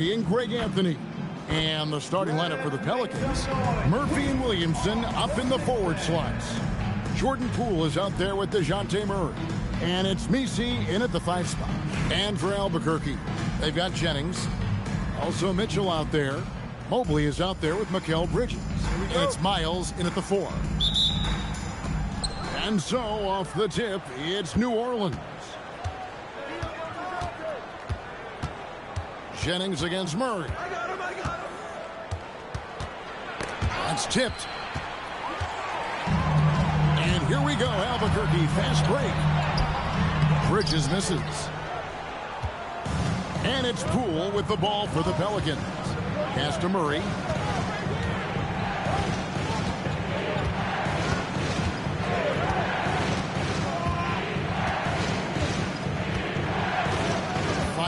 and Greg Anthony. And the starting lineup for the Pelicans, Murphy and Williamson up in the forward slots. Jordan Poole is out there with DeJounte Murray. And it's Messi in at the 5 spot. And for Albuquerque, they've got Jennings. Also Mitchell out there. Mobley is out there with Mikal Bridges. And it's Miles in at the 4. And so, off the tip, it's New Orleans. Jennings against Murray. That's tipped. And here we go, Albuquerque, fast break. Bridges misses. And it's Poole with the ball for the Pelicans. Pass to Murray.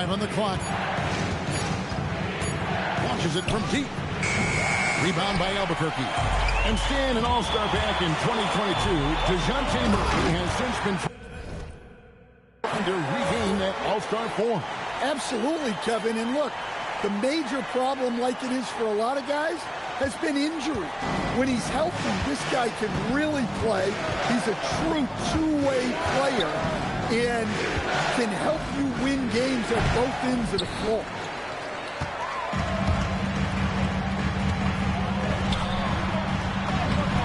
On the clock. Launches it from deep. Rebound by Albuquerque. And staying an all-star back in 2022, DeJounte Murray has since been trying to regain that all-star form. Absolutely, Kevin. And look, the major problem, like it is for a lot of guys, has been injury. When he's healthy, this guy can really play. He's a true two-way player and can help you win games at both ends of the floor.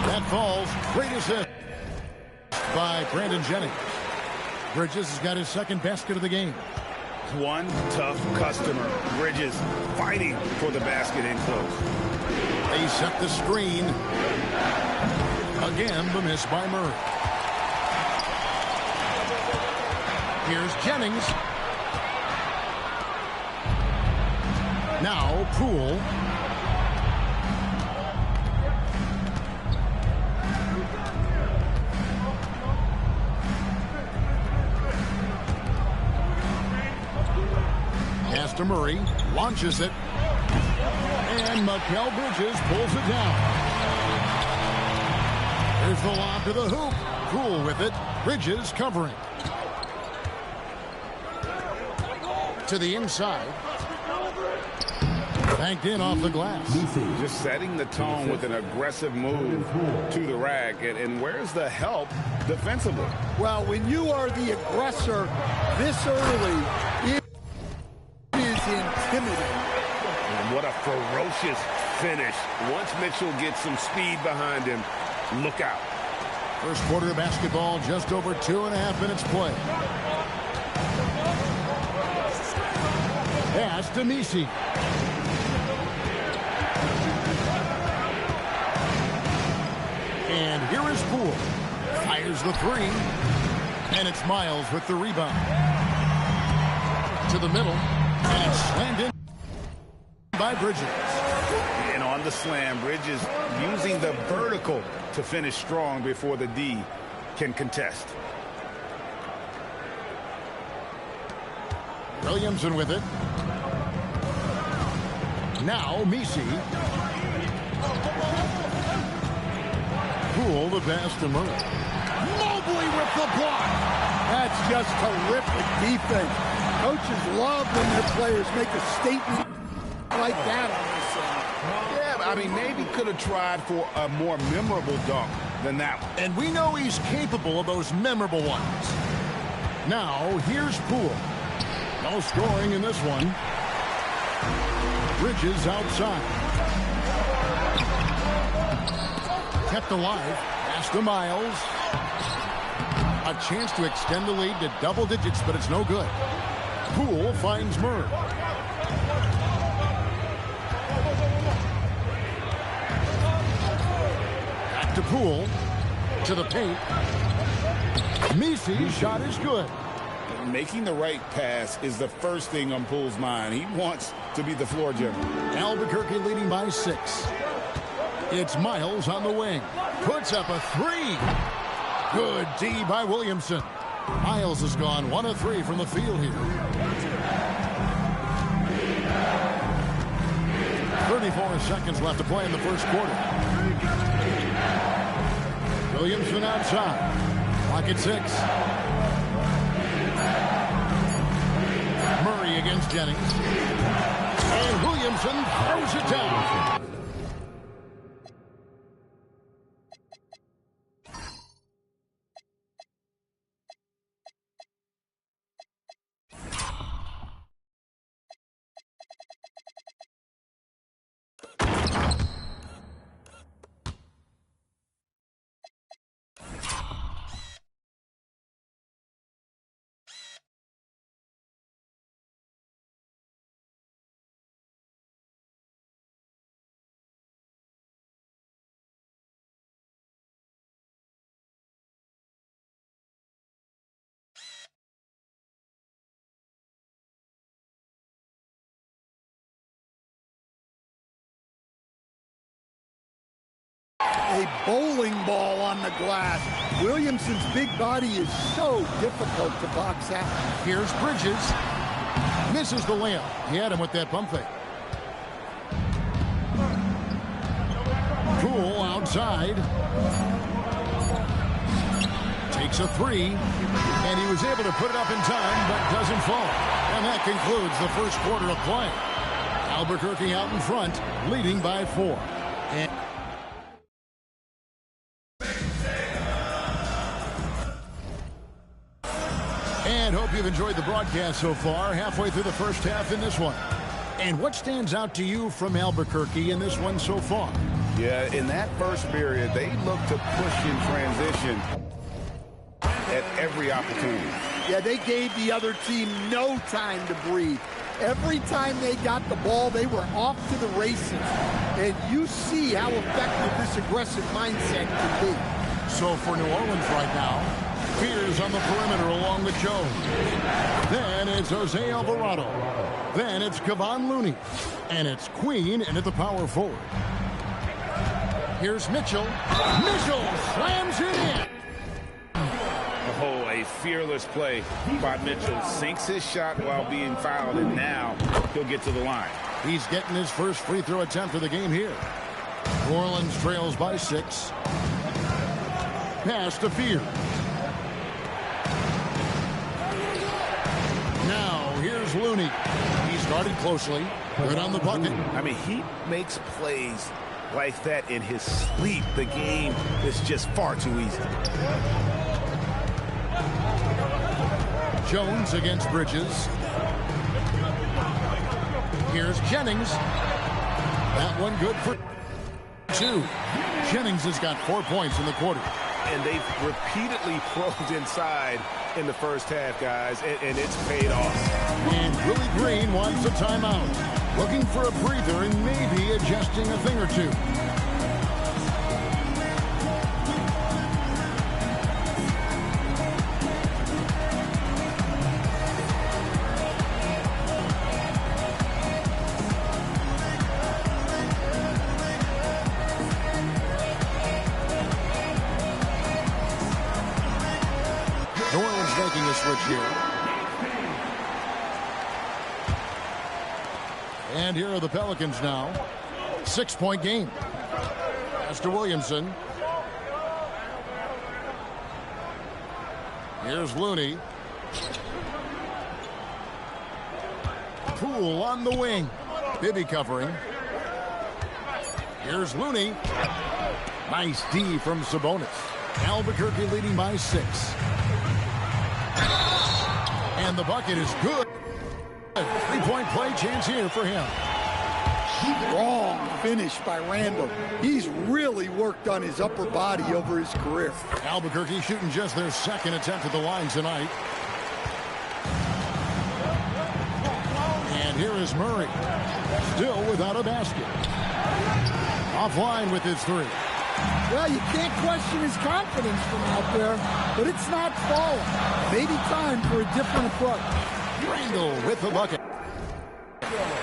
That falls. Great assist by Brandon Jennings. Bridges has got his second basket of the game. One tough customer. Bridges fighting for the basket in close. They set the screen. Again, the miss by Murray. Here's Jennings. Now Poole. Pass to Murray. Launches it. And Mikal Bridges pulls it down. There's the lob to the hoop. Poole with it. Bridges covering. To the inside. Banked in off the glass. Just setting the tone with an aggressive move to the rack. And where's the help defensively? Well, when you are the aggressor this early, it is intimidating. And what a ferocious finish. Once Mitchell gets some speed behind him, look out. First quarter of basketball, just over 2.5 minutes play. Pass to Messi. And here is Poole. Fires the 3. And it's Miles with the rebound. To the middle. And it's slammed in by Bridges. And on the slam, Bridges using the vertical to finish strong before the D can contest. Williamson with it. Now Messi. Poole the pass to Murray. Mobley with the block. That's just terrific defense. Coaches love when their players make a statement like that on this side. Yeah, I mean, maybe could have tried for a more memorable dunk than that one. And we know he's capable of those memorable ones. Now, here's Poole. No scoring in this one. Bridges outside. Kept alive. Pass to Miles. A chance to extend the lead to double digits, but it's no good. Poole finds Murray. Back to Poole. To the paint. Messi's shot is good. Making the right pass is the first thing on Poole's mind. He wants to be the floor general. Albuquerque leading by 6. It's Miles on the wing. Puts up a 3. Good D by Williamson. Miles has gone 1 of 3 from the field here. 34 seconds left to play in the first quarter. Williamson outside. Clock at 6. Murray against Jennings. And Williamson throws it down. A bowling ball on the glass. Williamson's big body is so difficult to box out. Here's Bridges. Misses the layup. He had him with that pump fake. Poole outside. Takes a three. And he was able to put it up in time, but doesn't fall. And that concludes the first quarter of play. Albuquerque out in front, leading by 4. And hope you've enjoyed the broadcast so far, halfway through the first half in this one. And what stands out to you from Albuquerque in this one so far? Yeah, in that first period, they looked to push in transition at every opportunity. Yeah, they gave the other team no time to breathe. Every time they got the ball, they were off to the races. And you see how effective this aggressive mindset can be. So for New Orleans right now, Fears on the perimeter along with Jones. Then it's Jose Alvarado. Then it's Kevon Looney. And it's Queen in at the power forward. Here's Mitchell. Mitchell slams it in. Oh, a fearless play by Mitchell. Sinks his shot while being fouled, and now he'll get to the line. He's getting his first free throw attempt of the game here. New Orleans trails by 6. Pass to Fears. Now, here's Looney. He started closely. Good on the bucket. I mean, he makes plays like that in his sleep. The game is just far too easy. Jones against Bridges. Here's Jennings. That one good for 2. Jennings has got 4 points in the quarter. And they've repeatedly probed inside in the first half, guys, and it's paid off. And Willie Green wants a timeout. Looking for a breather and maybe adjusting a thing or two. New Orleans making a switch here. And here are the Pelicans now. 6-point game. Pass to Williamson. Here's Looney. Poole on the wing. Bibby covering. Here's Looney. Nice D from Sabonis. Albuquerque leading by 6. And the bucket is good. 3-point play chance here for him. Strong finish by Randall. He's really worked on his upper body over his career. Albuquerque shooting just their second attempt at the line tonight. And here is Murray. Still without a basket. Offline with his 3. Well, you can't question his confidence from out there, but it's not falling. Maybe time for a different approach. Randall with the bucket.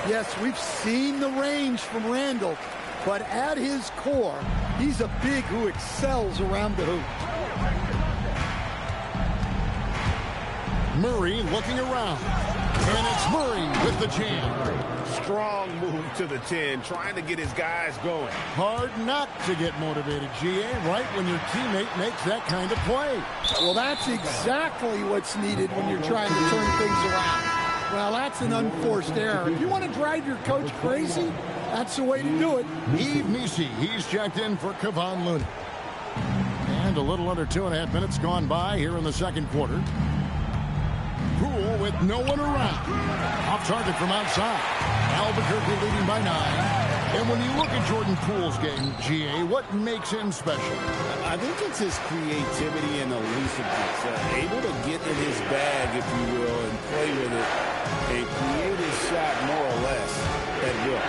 Yes, we've seen the range from Randall, but at his core, he's a big who excels around the hoop. Murray looking around. And it's Murray with the jam. Strong move to the 10, trying to get his guys going. Hard not to get motivated, GA, right when your teammate makes that kind of play. Well, that's exactly what's needed when you're trying to turn things around. Well, that's an unforced error. If you want to drive your coach crazy, that's the way to do it. Yves Missi, he's checked in for Kevon Looney. And a little under 2.5 minutes gone by here in the second quarter. Poole with no one around. Off target from outside. Albuquerque leading by 9. And when you look at Jordan Poole's game, GA, what makes him special? I think it's his creativity and elusiveness. Able to get in his bag, if you will, and play with it. A creative shot, more or less, at will.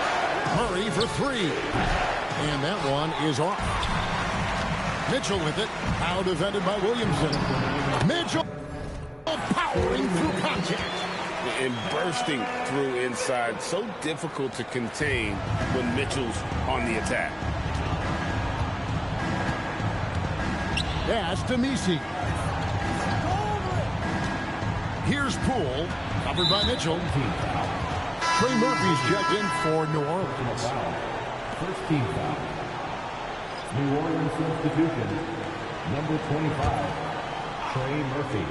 Murray for 3. And that one is off. Mitchell with it. Now defended by Williamson. Mitchell powering through contact. And bursting through inside. So difficult to contain when Mitchell's on the attack. Pass to Missi. Here's Poole. Covered by Mitchell. Trey Murphy's checked in for New Orleans. First team foul. New Orleans substitution. Number 25, Trey Murphy.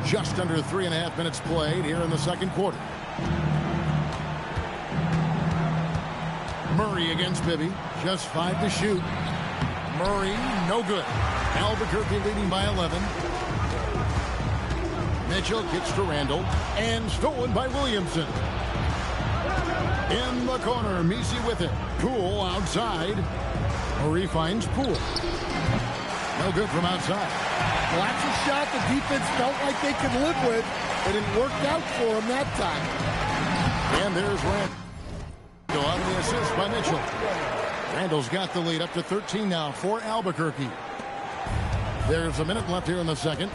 Just under 3.5 minutes played here in the second quarter. Murray against Bibby. Just 5 to shoot. Murray, no good. Albuquerque leading by 11. Mitchell kicks to Randall. And stolen by Williamson. In the corner, Missi with it. Poole outside. Murray finds Poole. No good from outside. Well, that's a shot the defense felt like they could live with, but it worked out for them that time. And there's Randall on the assist by Mitchell. Randall's got the lead up to 13 now for Albuquerque. There's a minute left here in the second.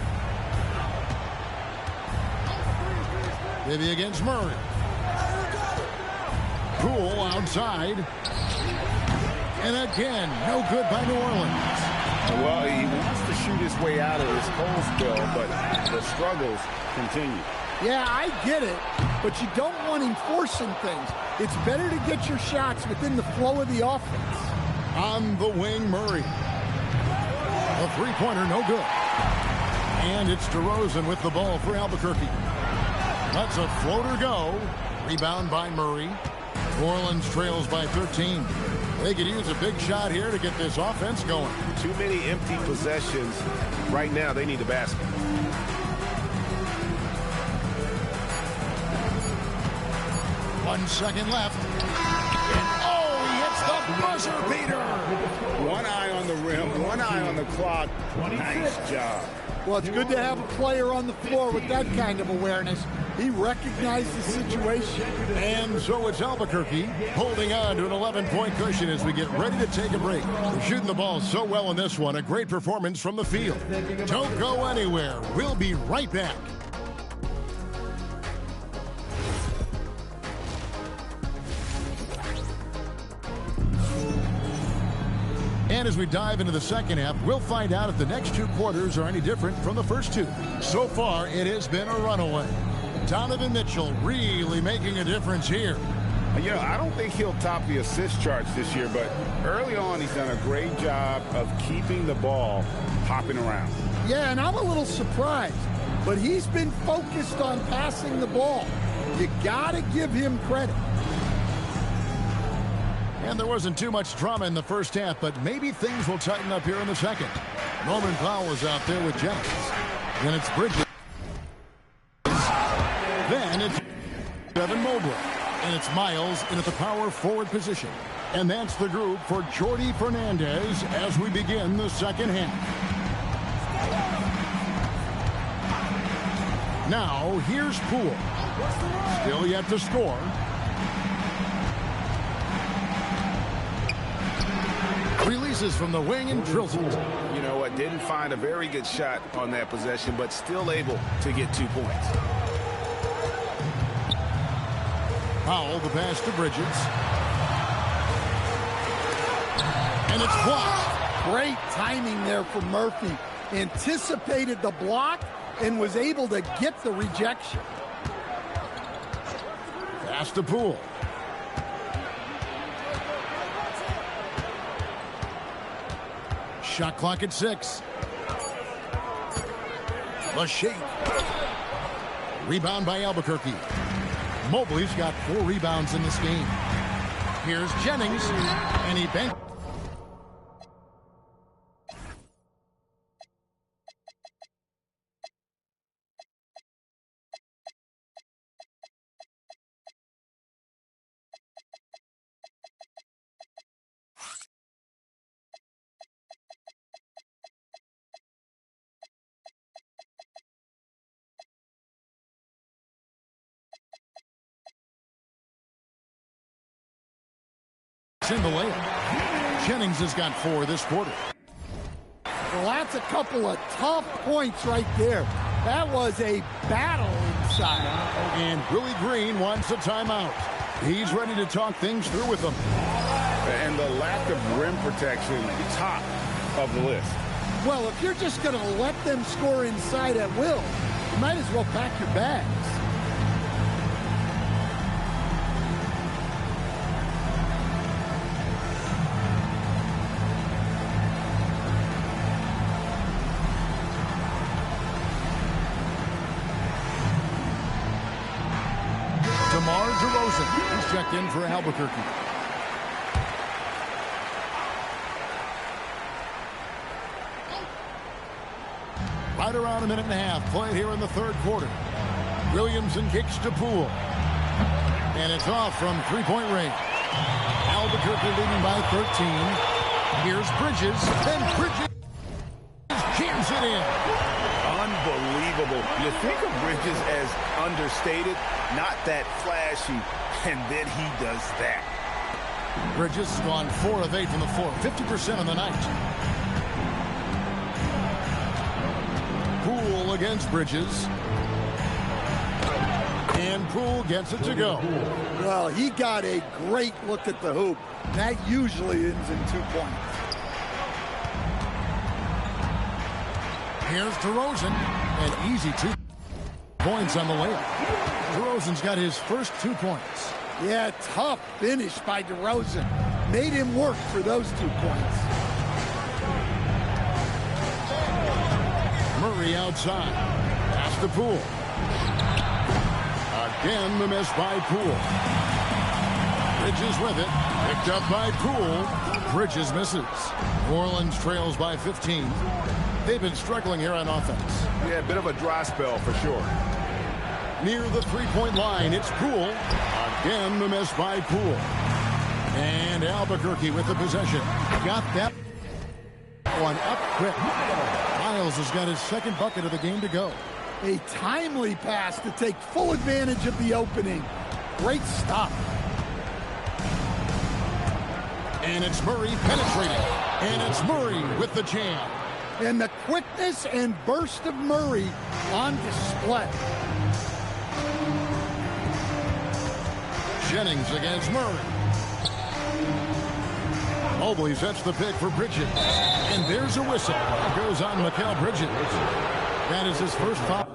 Bibby against Murray. Poole outside. And again, no good by New Orleans. Well, he wants to shoot his way out of this cold spell, but the struggles continue. Yeah, I get it, but you don't want him forcing things. It's better to get your shots within the flow of the offense. On the wing, Murray. A three-pointer, no good. And it's DeRozan with the ball for Albuquerque. Lets a floater go. Rebound by Murray. New Orleans trails by 13. They could use a big shot here to get this offense going. Too many empty possessions. Right now, they need a basket. 1 second left. And oh, he hits the buzzer beater. One eye on the rim, one eye on the clock. Nice job. Well, it's good to have a player on the floor with that kind of awareness. He recognized the situation. And so it's Albuquerque holding on to an 11-point cushion as we get ready to take a break. They're shooting the ball so well in this one. A great performance from the field. Don't go anywhere. We'll be right back. And as we dive into the second half, we'll find out if the next 2 quarters are any different from the first 2. So far, it has been a runaway. Donovan Mitchell really making a difference here. You know, I don't think he'll top the assist charts this year, but early on he's done a great job of keeping the ball hopping around. Yeah, and I'm a little surprised, but he's been focused on passing the ball. You got to give him credit. And there wasn't too much drama in the first half, but maybe things will tighten up here in the second. Norman Powell is out there with Jennings. Then it's Bridges. Then it's Devin Mobley. And it's Miles in at the power forward position. And that's the group for Jordi Fernandez as we begin the second half. Now, here's Poole. Still yet to score. Releases from the wing and drills it. You know what? Didn't find a very good shot on that possession, but still able to get 2 points. Powell, the pass to Bridges. And it's blocked. Great timing there for Murphy. Anticipated the block and was able to get the rejection. Pass to Poole. Shot clock at 6. The shake. Rebound by Albuquerque. Mobley's got 4 rebounds in this game. Here's Jennings, and he banks. In the layup. Jennings has got 4 this quarter. Well, that's a couple of tough points right there. That was a battle inside. And Willie Green wants a timeout. He's ready to talk things through with them. And the lack of rim protection, top of the list. Well, if you're just going to let them score inside at will, you might as well pack your bags. DeMar DeRozan is checked in for Albuquerque. Right around a minute and a half played here in the third quarter. Williamson kicks to Poole. And it's off from three-point range. Albuquerque leading by 13. Here's Bridges. And Bridges jams it in. Unbelievable. You think of Bridges as understated, not that flashy, and then he does that. Bridges has gone 4 of 8 from the floor, 50% on the night. Poole against Bridges. And Poole gets it to go. Well, he got a great look at the hoop. That usually ends in 2 points. Here's DeRozan. An easy 2 points on the layup. DeRozan's got his first 2 points. Yeah, tough finish by DeRozan. Made him work for those 2 points. Murray outside. Pass to Poole. Again, the miss by Poole. Bridges with it. Picked up by Poole. Bridges misses. New Orleans trails by 15. They've been struggling here on offense. Yeah, a bit of a dry spell for sure. Near the three-point line, it's Poole. Again, the miss by Poole. And Albuquerque with the possession. Got that one up quick. Miles has got his second bucket of the game to go. A timely pass to take full advantage of the opening. Great stop. And it's Murray penetrating. And it's Murray with the jam. And the quickness and burst of Murray on display. Jennings against Murray. Mobley sets the pick for Bridges. And there's a whistle. That goes on Mikal Bridges. That is his first foul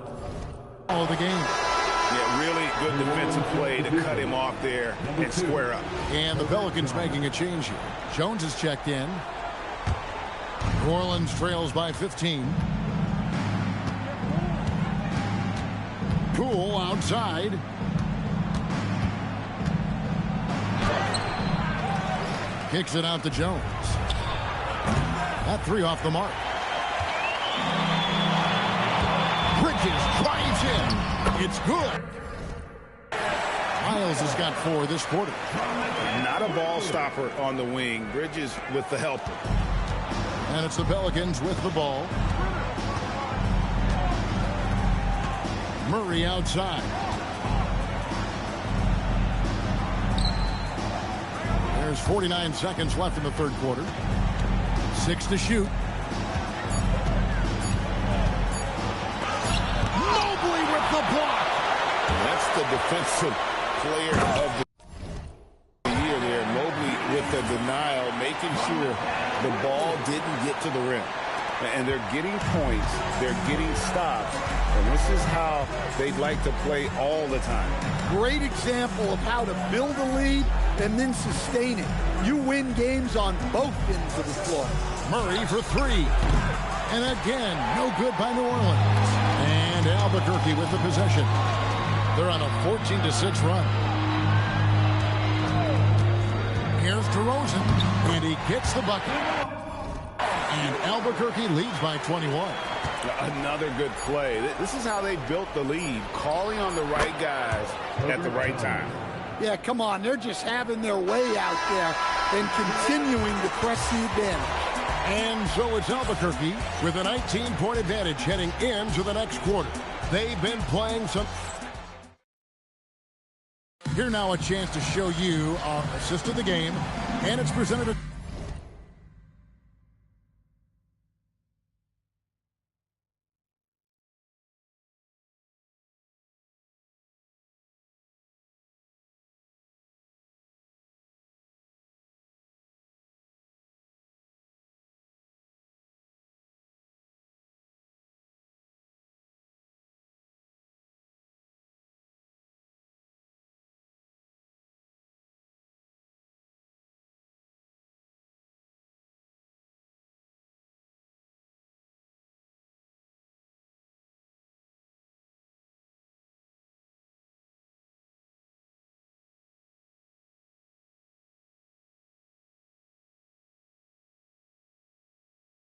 of the game. Yeah, really good defensive play to cut him off there and square up. And the Pelicans making a change here. Jones is checked in. New Orleans trails by 15. Poole outside. Kicks it out to Jones. That 3 off the mark. Bridges drives in. It's good. Miles has got 4 this quarter. Not a ball stopper on the wing. Bridges with the helper. And it's the Pelicans with the ball. Murray outside. There's 49 seconds left in the third quarter. 6 to shoot. Mobley with the block. That's the defensive player of the year there. Mobley with the denial, making sure the ball didn't get to the rim. And they're getting points. They're getting stops. And this is how they'd like to play all the time. Great example of how to build a lead and then sustain it. You win games on both ends of the floor. Murray for 3. And again, no good by New Orleans. And Albuquerque with the possession. They're on a 14-6 run. Here's DeRozan, and he gets the bucket. And Albuquerque leads by 21. Another good play. This is how they built the lead, calling on the right guys at the right time. Yeah, come on. They're just having their way out there and continuing to press the advantage. And so it's Albuquerque with a 19-point advantage heading into the next quarter. They've been playing some... Here now a chance to show you our assist of the game, and it's presented...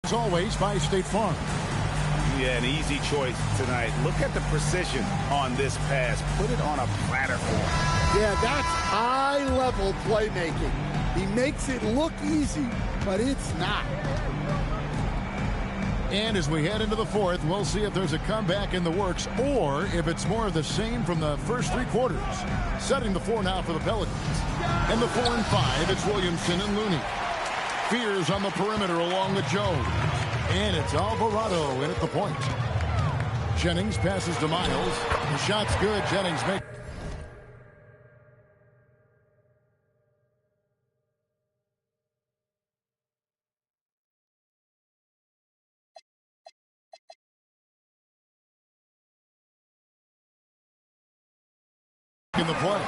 As always, by State Farm. Yeah, an easy choice tonight. Look at the precision on this pass. Put it on a platter for him. Yeah, that's high-level playmaking. He makes it look easy, but it's not. And as we head into the fourth, we'll see if there's a comeback in the works or if it's more of the same from the first three quarters. Setting the floor now for the Pelicans. And the 4 and 5, it's Williamson and Looney. Fears on the perimeter along with Joe. And it's Alvarado in at the point. Jennings passes to Miles. The shot's good. Jennings makes... in the play.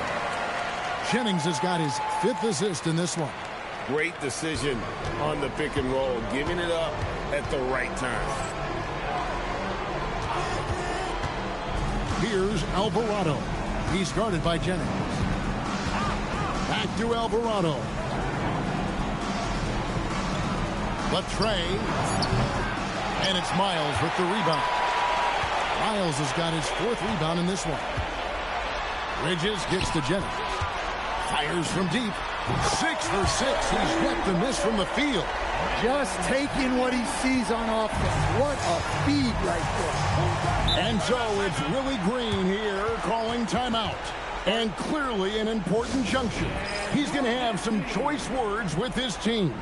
Jennings has got his 5th assist in this one. Great decision on the pick and roll, giving it up at the right time. Here's Alvarado. He's guarded by Jennings. Back to Alvarado. Latrey. And it's Miles with the rebound. Miles has got his 4th rebound in this one. Bridges gets to Jennings. Fires from deep. 6 for 6. He's yet to miss from the field. Just taking what he sees on offense. What a feed right there. And so it's Willie Green here calling timeout. And clearly an important juncture. He's going to have some choice words with his team.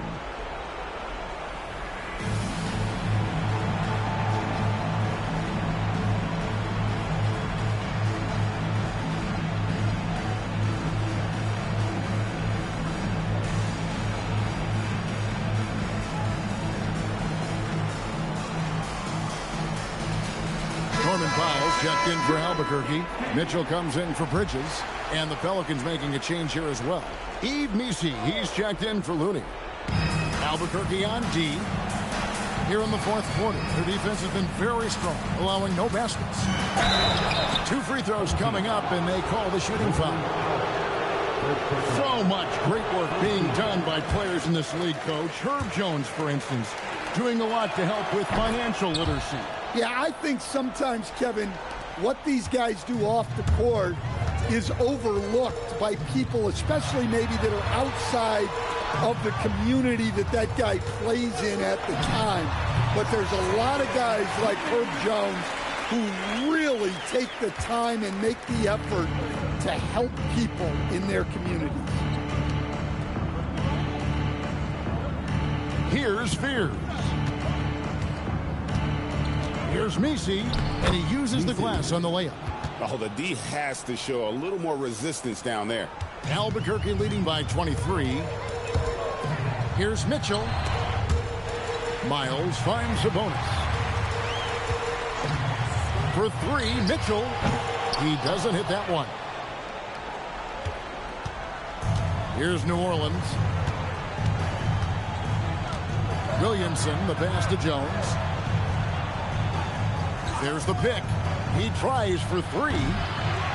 Checked in for Albuquerque. Mitchell comes in for Bridges. And the Pelicans making a change here as well. Yves Missi, he's checked in for Looney. Albuquerque on D. Here in the 4th quarter, their defense has been very strong, allowing no baskets. 2 free throws coming up, and they call the shooting foul. So much great work being done by players in this league, Coach. Herb Jones, for instance, doing a lot to help with financial literacy. Yeah, I think sometimes, Kevin, what these guys do off the court is overlooked by people, especially maybe that are outside of the community that guy plays in at the time. But there's a lot of guys like Herb Jones who really take the time and make the effort to help people in their communities. Here's Fears. Here's Missi, and he uses the glass on the layup. Oh, the D has to show a little more resistance down there. Albuquerque leading by 23. Here's Mitchell. Miles finds Sabonis. For 3, Mitchell. He doesn't hit that one. Here's New Orleans. Williamson, the pass to Jones. There's the pick. He tries for 3.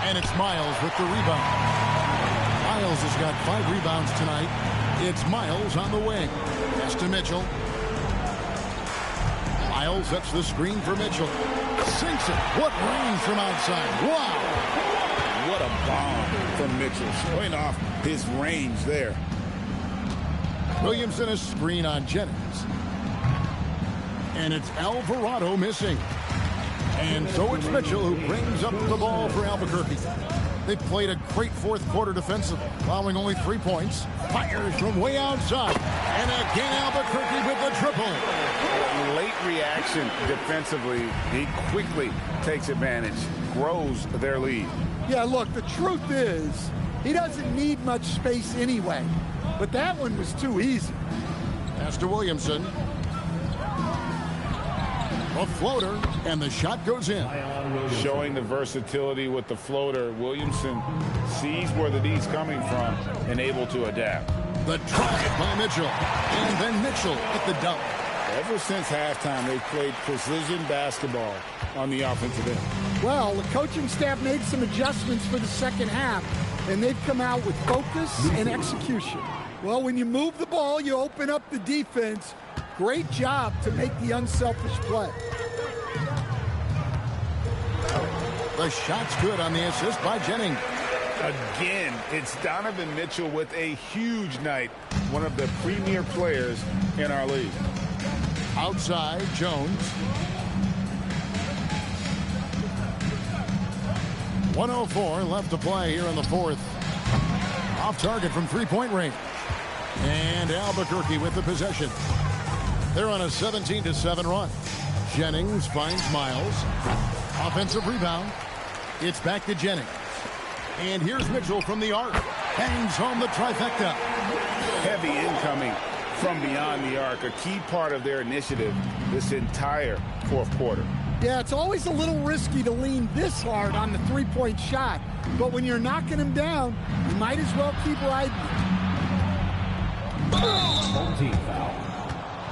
And it's Miles with the rebound. Miles has got 5 rebounds tonight. It's Miles on the wing. Pass to Mitchell. Miles sets the screen for Mitchell. Sinks it. What range from outside. Wow. What a bomb from Mitchell. Showing off his range there. Williamson a screen on Jennings. And it's Alvarado missing. And so it's Mitchell who brings up the ball for Albuquerque. They played a great fourth quarter defensively, allowing only 3 points. Fires from way outside. And again, Albuquerque with the triple. Late reaction defensively. He quickly takes advantage, grows their lead. Yeah, look, the truth is, he doesn't need much space anyway. But that one was too easy. Pass to Williamson. A floater, and the shot goes in. Showing the versatility with the floater. Williamson sees where the D's coming from and able to adapt. The drive by Mitchell. And then Mitchell at the dunk. Ever since halftime, they've played precision basketball on the offensive end. Well, the coaching staff made some adjustments for the second half, and they've come out with focus and execution. Well, when you move the ball, you open up the defense. Great job to make the unselfish play. The shot's good on the assist by Jennings. Again, it's Donovan Mitchell with a huge night. One of the premier players in our league. Outside, Jones. 1:04 left to play here in the fourth. Off target from three-point range. And Albuquerque with the possession. They're on a 17-7 run. Jennings finds Miles. Offensive rebound. It's back to Jennings. And here's Mitchell from the arc. Hangs home the trifecta. Heavy incoming from beyond the arc. A key part of their initiative this entire fourth quarter. Yeah, it's always a little risky to lean this hard on the three-point shot. But when you're knocking him down, you might as well keep riding it. Home team foul.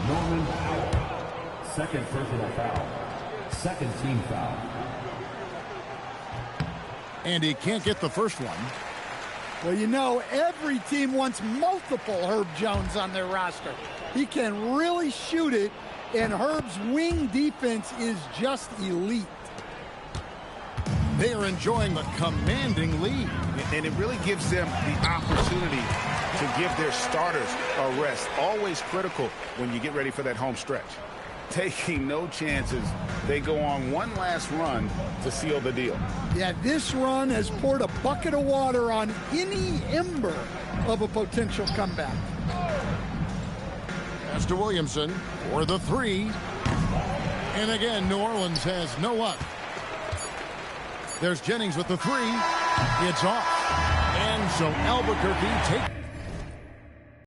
Norman Powell. Second personal foul. Second team foul. And he can't get the first one. Well, you know, every team wants multiple Herb Jones on their roster. He can really shoot it, and Herb's wing defense is just elite. They are enjoying the commanding lead. And it really gives them the opportunity to give their starters a rest. Always critical when you get ready for that home stretch. Taking no chances, they go on one last run to seal the deal. Yeah, this run has poured a bucket of water on any ember of a potential comeback. Pass to Williamson for the three. And again, New Orleans has no luck. There's Jennings with the three. It's off. And so Albuquerque takes